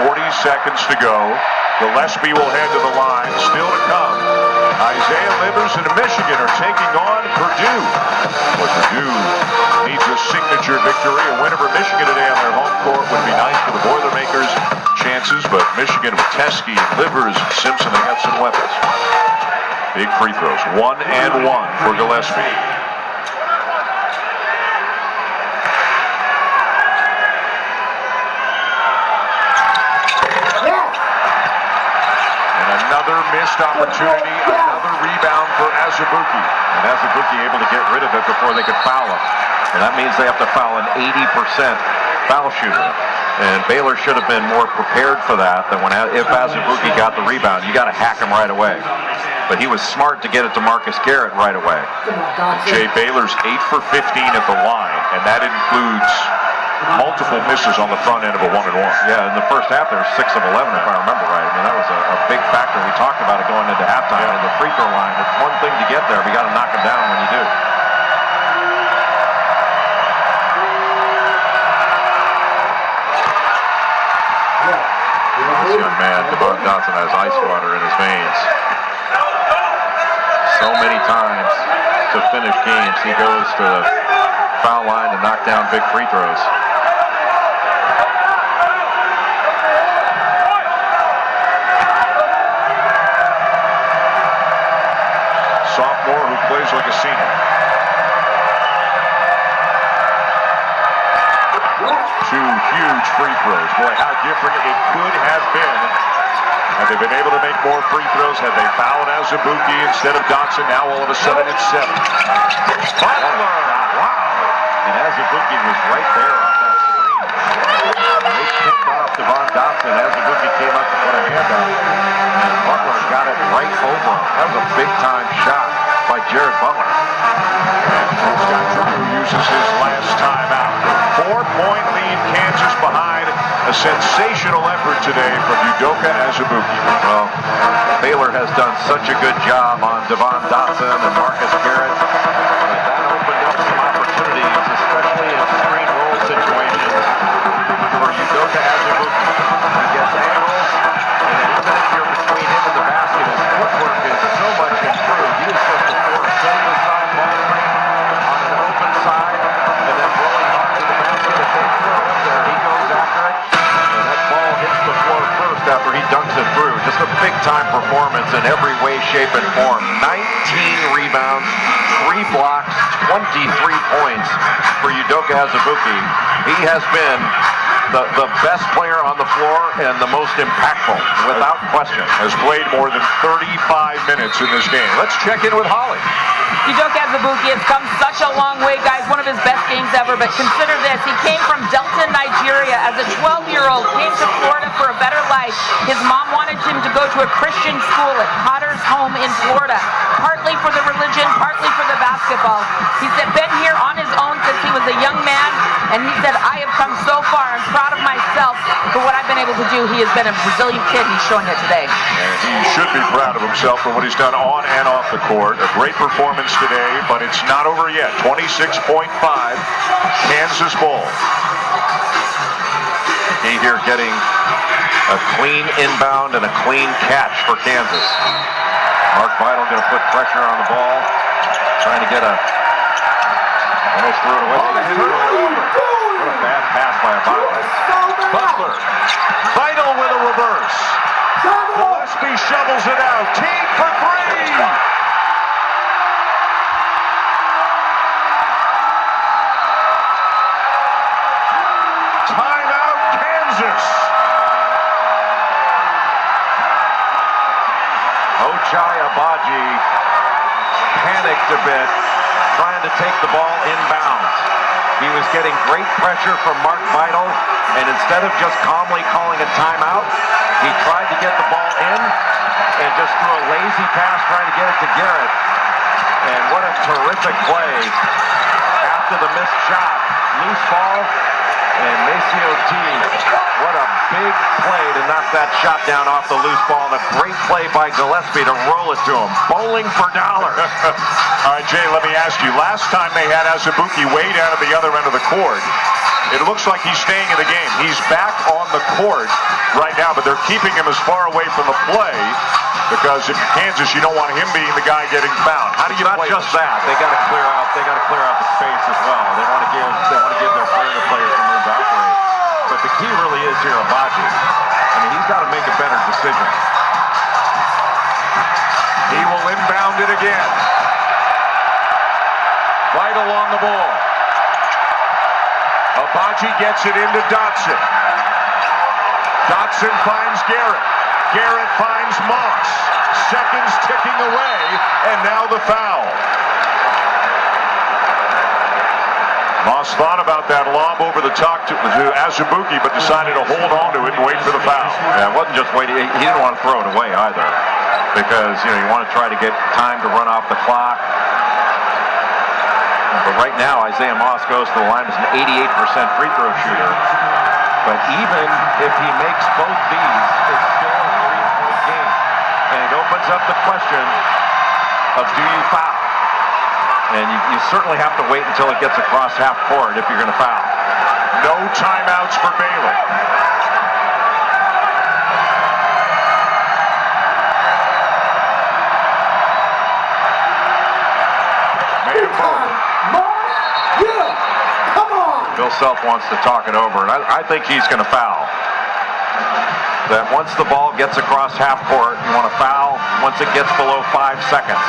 40 seconds to go. Gillespie will head to the line. Still to come. Isaiah Livers and Michigan are taking on Purdue. But Purdue needs a signature victory. A win over Michigan today on their home court would be nice for the Boilermakers' chances. But Michigan with Teskey and Livers and Simpson, they got some weapons. Big free throws. 1 and 1 for Gillespie. Another missed opportunity, another rebound for Azubuike. And Azubuike able to get rid of it before they could foul him. And that means they have to foul an 80% foul shooter. And Baylor should have been more prepared for that than if Azubuike got the rebound. You got to hack him right away. But he was smart to get it to Marcus Garrett right away. Jay Baylor's 8 for 15 at the line, and that includes multiple misses on the front end of a 1-and-1. Yeah, in the first half there was 6 of 11 if I remember right. I mean, that was a big factor. We talked about it going into halftime. And the free throw line, it's one thing to get there, but you got to knock them down when you do. This young man, Devon Dotson, has ice water in his veins. So many times to finish games, he goes to the foul line to knock down big free throws. Sophomore who plays like a senior. 2 huge free throws. Boy, how different it could have been had they been able to make more free throws. Had they fouled Azubuike instead of Dotson, now all of a sudden it's 7. Butler! Wow! And Azubuike was right there off that screen. They kicked off Devon Dotson. Azubuike came up to put a hand on it. And Butler got it right over him. That was a big-time shot by Jarrett Butler. And Scott Drew uses his last timeout. 4-point lead, Kansas behind. A sensational effort today from Udoka Azubuike. Well, Baylor has done such a good job on Devon Dotson and Marcus Garrett. That opened up some opportunities, especially in screen roll situations for Udoka Azubuike. He gets angles, and then even if you're between him and the basket, his footwork is so much improved. He was just before setting aside ball screen on an open side, and then rolling up to the basket. If they throw it there, he goes after it. Ball hits the floor first after he dunks it through. Just a big-time performance in every way, shape, and form. 19 rebounds, 3 blocks, 23 points for Udoka Azubuike. He has been the best player on the floor and the most impactful, without question. Has played more than 35 minutes in this game. Let's check in with Holly. Udoka Azubuike has come such a long way, guys. One of his best games ever. But consider this. He came from Delta, Nigeria as a 12-year-old, came to Florida for a better life. His mom wanted him to go to a Christian school at Potter's Home in Florida, partly for the religion, partly for the basketball. He's been here on his own since he was a young man, and he said, I have come so far. I'm proud of myself for what I've been able to do. He has been a resilient kid. He's showing it today. And he should be proud of himself for what he's done on and off the court. A great performance today, but it's not over yet. 26.5, Kansas ball. He here getting a clean inbound and a clean catch for Kansas. Mark Vital going to put pressure on the ball, trying to get almost threw it away. What a bad pass by Vital. Butler, Vital with a reverse. Gillespie shovels it out. Teague for 3. Ochai Agbaji panicked a bit, trying to take the ball inbounds. He was getting great pressure from Mark Vital, and instead of just calmly calling a timeout, he tried to get the ball in and just threw a lazy pass trying to get it to Garrett. And what a terrific play after the missed shot. Loose ball, and Maceo Teague, what a big play to knock that shot down off the loose ball. And a great play by Gillespie to roll it to him. Bowling for dollars. All right, Jay, let me ask you. Last time they had Azubuike way down at the other end of the court, it looks like he's staying in the game. He's back on the court right now, but they're keeping him as far away from the play because if you're Kansas, you don't want him being the guy getting fouled. How do you Not play just this? that. They got to clear out. They got to clear out the space as well. They want to give their perimeter players some room to operate. But the key really is here, Abaji. I mean, he's got to make a better decision. He will inbound it again. Vital on the ball. Abaji gets it into Dotson. Dotson finds Garrett. Garrett finds Moss. Seconds ticking away, and now the foul. Moss thought about that lob over the top to Azubuike, but decided to hold on to it and wait for the foul. Yeah, it wasn't just waiting. He didn't want to throw it away either, because you want to try to get time to run off the clock. But right now, Isaiah Moss goes to the line as an 88% free throw shooter. But even if he makes both these, it's still a 3-point game, and it opens up the question of do you foul? And you certainly have to wait until it gets across half court if you're going to foul. No timeouts for Baylor. Bill Self wants to talk it over, and I think he's going to foul. That once the ball gets across half court, you want to foul once it gets below 5 seconds.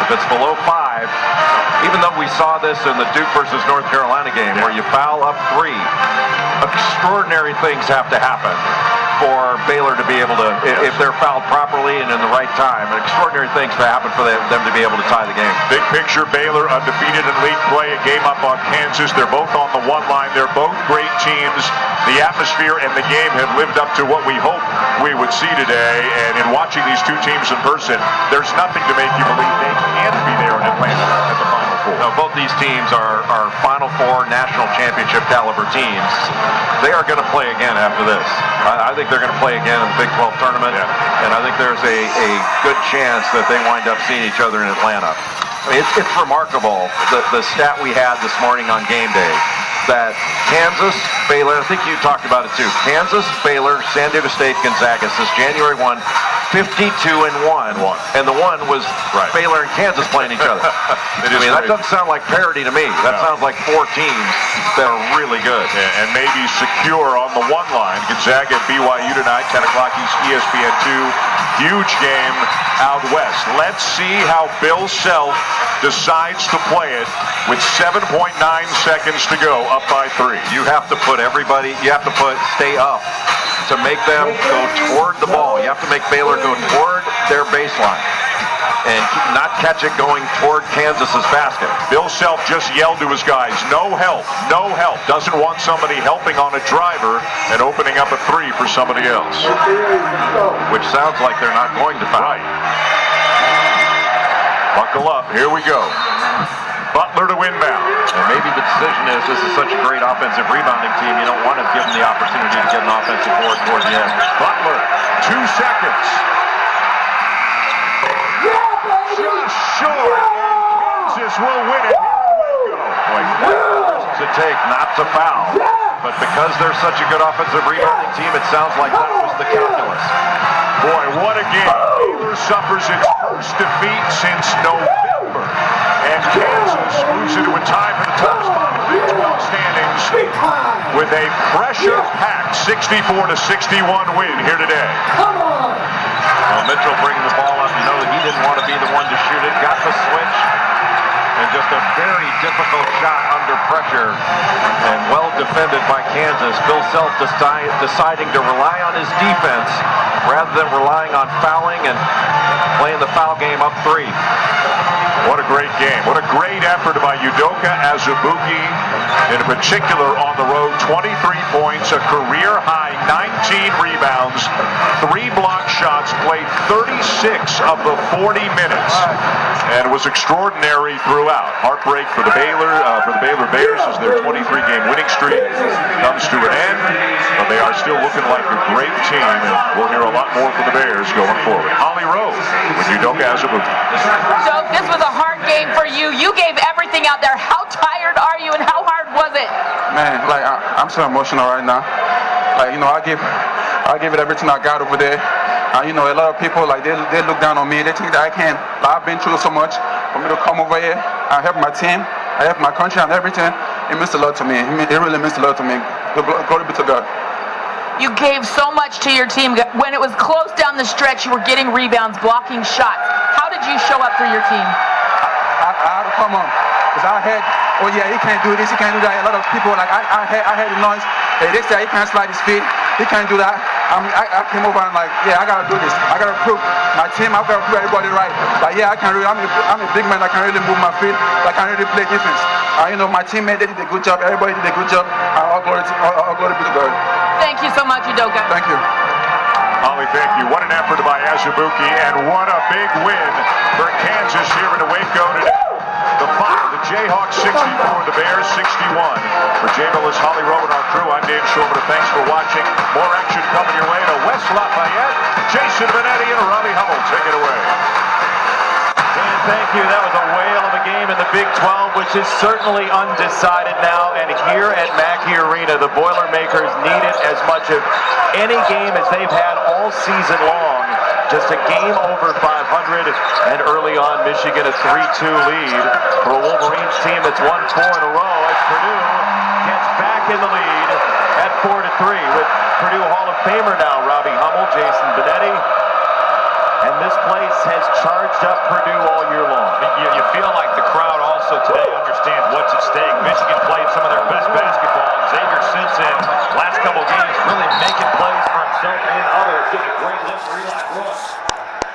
If it's below 5, even though we saw this in the Duke versus North Carolina game where you foul up 3, extraordinary things have to happen for Baylor to be able to, if they're fouled properly and in the right time, extraordinary things to happen for them to be able to tie the game. Big picture, Baylor undefeated in league play, a game up on Kansas. They're both on the one line. They're both great teams. The atmosphere and the game have lived up to what we hoped we would see today. And in watching these two teams in person, there's nothing to make you believe they can't be there in Atlanta at the Final Four. No, both these teams are Final Four national championship caliber teams. They are going to play again after this. I think they're going to play again in the Big 12 tournament, and I think there's a good chance that they wind up seeing each other in Atlanta. I mean, it's remarkable, the stat we had this morning on game day, that Kansas, Baylor, I think you talked about it too, Kansas, Baylor, San Diego State, Gonzaga, since January 1, 52-1, and the one was Baylor and Kansas playing each other. I mean, that doesn't sound like parity to me. That sounds like 4 teams that are really good. Yeah, and maybe secure on the one line. Gonzaga at BYU tonight, 10 o'clock ESPN2. Huge game out west. Let's see how Bill Self decides to play it with 7.9 seconds to go, up by 3. You have to put everybody, stay up to make them go toward the ball. You have to make Baylor go toward their baseline and not catch it going toward Kansas's basket. Bill Self just yelled to his guys, no help, no help. Doesn't want somebody helping on a driver and opening up a 3 for somebody else. Which sounds like they're not going to foul. Buckle up, here we go. Butler to inbound. And maybe the decision is this is such a great offensive rebounding team, you don't want to give them the opportunity to get an offensive board toward the end. Butler, 2 seconds. Just short. Kansas will win it. Boy, what does it take not to foul? But because they're such a good offensive rebounding team, it sounds like that was the calculus. Boy, what a game. Baylor suffers its first defeat since November. And Kansas moves into a tie for the top spot in the Big 12 standings with a pressure-packed 64-61 win here today. Well, Mitchell bringing the ball up. You know that he didn't want to be the one to shoot it. Got the switch. And just a very difficult shot under pressure. And well defended by Kansas. Bill Self deciding to rely on his defense rather than relying on fouling and playing the foul game up 3. What a great game. What a great effort by Udoka Azubuike, in particular on the road. 23 points, a career-high 19 rebounds, 3 block shots, played 36 of the 40 minutes, and it was extraordinary throughout. Heartbreak for the Baylor Bears as their 23-game winning streak comes to an end, but they are still looking like a great team, and we'll hear a lot more from the Bears going forward. Holly Rose with Udoka Azubuike. So this was a hard game for you. You gave everything out there. How tired are you and how hard was it? Man, like I'm so emotional right now. Like, I I gave it everything I got over there. You know, a lot of people, like, they look down on me. They think that I can't. I've been through so much. For me to come over here, I help my team, I help my country and everything. It means a lot to me. It really means a lot to me. Glory be to God. You gave so much to your team. When it was close down the stretch, you were getting rebounds, blocking shots. How did you show up for your team? I had to come on. Because I heard, oh yeah, he can't do this, he can't do that. A lot of people, like, I heard the noise. Hey, they say he can't slide his feet. He can't do that. I came over and like, yeah, I got to do this. I got to prove my team, I've got to prove everybody right. Like, yeah, I can really, I'm a big man. I can really move my feet. I can really play defense. You know, my teammate, they did a good job. Everybody did a good job. All glory be to God. Thank you so much, Udoka. Thank you. Holly, thank you. What an effort by Azubuike, and what a big win for Kansas here in Waco today. The final, the Jayhawks 64, the Bears 61. For Jay Billis, Holly Rowe, and our crew, I'm Dan Shulman. Thanks for watching. More action coming your way to West Lafayette. Jason Benetti and Robbie Hummel, take it away. Dan, thank you. That was a whale of a game in the Big 12, which is certainly undecided now. And here at Mackey Arena, the Boilermakers need it as much of any game as they've had all season long. Just a game over 500, and early on, Michigan a 3-2 lead for a Wolverines team that's won 4 in a row as Purdue gets back in the lead at 4-3 with Purdue Hall of Famer now, Robbie Hummel, Jason Benetti, and this place has charged up Purdue all year long.